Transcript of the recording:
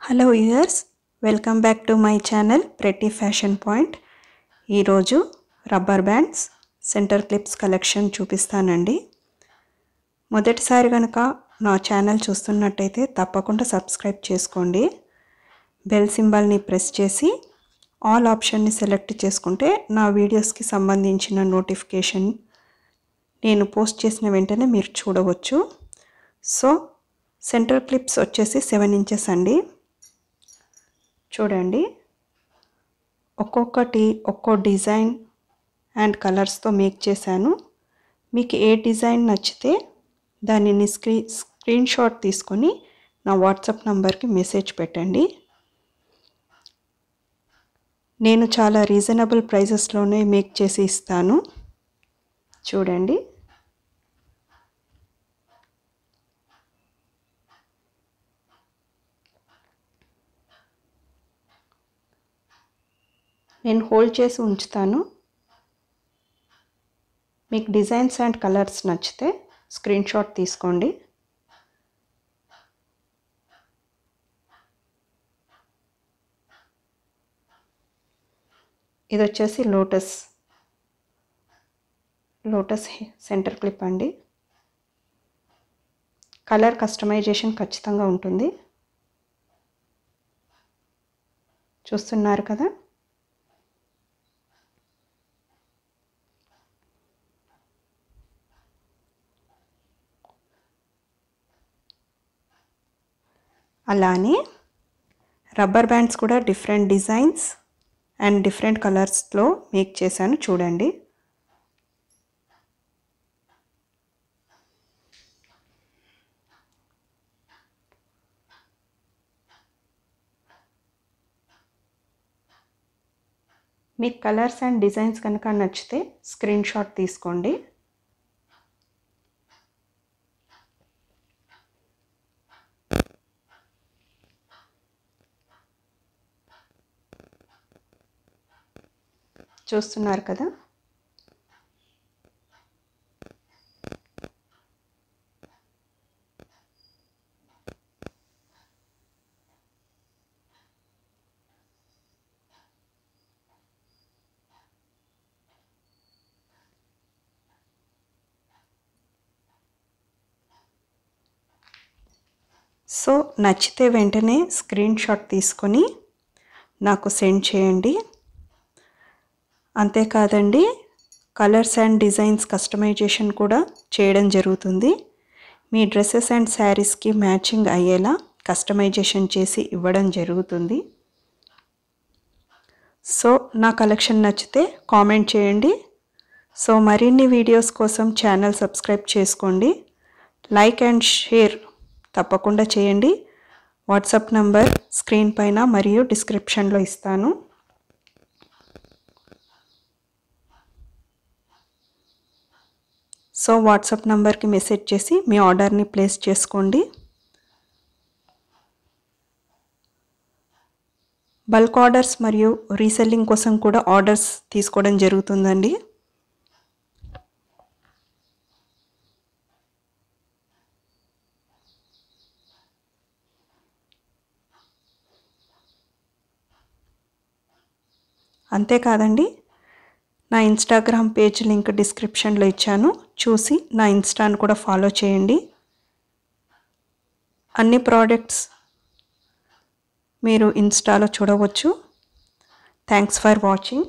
Hello viewers, welcome back to my channel pretty fashion point. ఈరోజు rubber bands centre clips collection చూపిస్తానండి. మొదటిసారి కనుక నా ఛానల్ చూస్తున్నట్టయితే తప్పకుండా సబ్స్క్రైబ్ చేసుకోండి. బెల్ సింబల్ని ప్రెస్ చేసి ఆల్ ఆప్షన్ని సెలెక్ట్ చేసుకుంటే నా వీడియోస్కి సంబంధించిన నోటిఫికేషన్ నేను పోస్ట్ చేసిన వెంటనే మీరు చూడవచ్చు. సో సెంటర్ క్లిప్స్ వచ్చేసి 7 ఇంచెస్ అండి. చూడండి, ఒక్కొక్కటి ఒక్కో డిజైన్ అండ్ కలర్స్తో మేక్ చేశాను. మీకు ఏ డిజైన్ నచ్చితే దానిని స్క్రీన్ షాట్ తీసుకొని నా వాట్సాప్ నంబర్కి మెసేజ్ పెట్టండి. నేను చాలా రీజనబుల్ ప్రైజెస్లోనే మేక్ చేసి ఇస్తాను. చూడండి, నేను హోల్డ్ చేసి ఉంచుతాను. మీకు డిజైన్స్ అండ్ కలర్స్ నచ్చితే స్క్రీన్ షాట్ తీసుకోండి. ఇది వచ్చేసి లోటస్ సెంటర్ క్లిప్ అండి. కలర్ కస్టమైజేషన్ ఖచ్చితంగా ఉంటుంది. చూస్తున్నారు కదా, అలానే రబ్బర్ బ్యాండ్స్ కూడా డిఫరెంట్ డిజైన్స్ అండ్ డిఫరెంట్ కలర్స్లో మేక్ చేశాను. చూడండి, మీకు కలర్స్ అండ్ డిజైన్స్ కనుక నచ్చితే స్క్రీన్ షాట్ తీసుకోండి. చూస్తున్నారు కదా, సో నచ్చితే వెంటనే స్క్రీన్ షాట్ తీసుకొని నాకు సెండ్ చేయండి. అంతేకాదండి, కలర్స్ అండ్ డిజైన్స్ కస్టమైజేషన్ కూడా చేయడం జరుగుతుంది. మీ డ్రెస్సెస్ అండ్ శారీస్కి మ్యాచింగ్ అయ్యేలా కస్టమైజేషన్ చేసి ఇవ్వడం జరుగుతుంది. సో నా కలెక్షన్ నచ్చితే కామెంట్ చేయండి. సో మరిన్ని వీడియోస్ కోసం ఛానల్ సబ్స్క్రైబ్ చేసుకోండి. లైక్ అండ్ షేర్ తప్పకుండా చేయండి. వాట్సాప్ నంబర్ స్క్రీన్ పైన మరియు డిస్క్రిప్షన్లో ఇస్తాను. సో వాట్సాప్ నంబర్కి మెసేజ్ చేసి మీ ఆర్డర్ని ప్లేస్ చేసుకోండి. బల్క్ ఆర్డర్స్ మరియు రీసెల్లింగ్ కోసం కూడా ఆర్డర్స్ తీసుకోవడం జరుగుతుందండి. అంతేకాదండి, నా ఇన్స్టాగ్రామ్ పేజ్ లింక్ డిస్క్రిప్షన్లో ఇచ్చాను. చూసి నా ఇన్స్టాను కూడా ఫాలో చేయండి. అన్ని ప్రోడక్ట్స్ మీరు ఇన్స్టాలో చూడవచ్చు. Thanks for watching.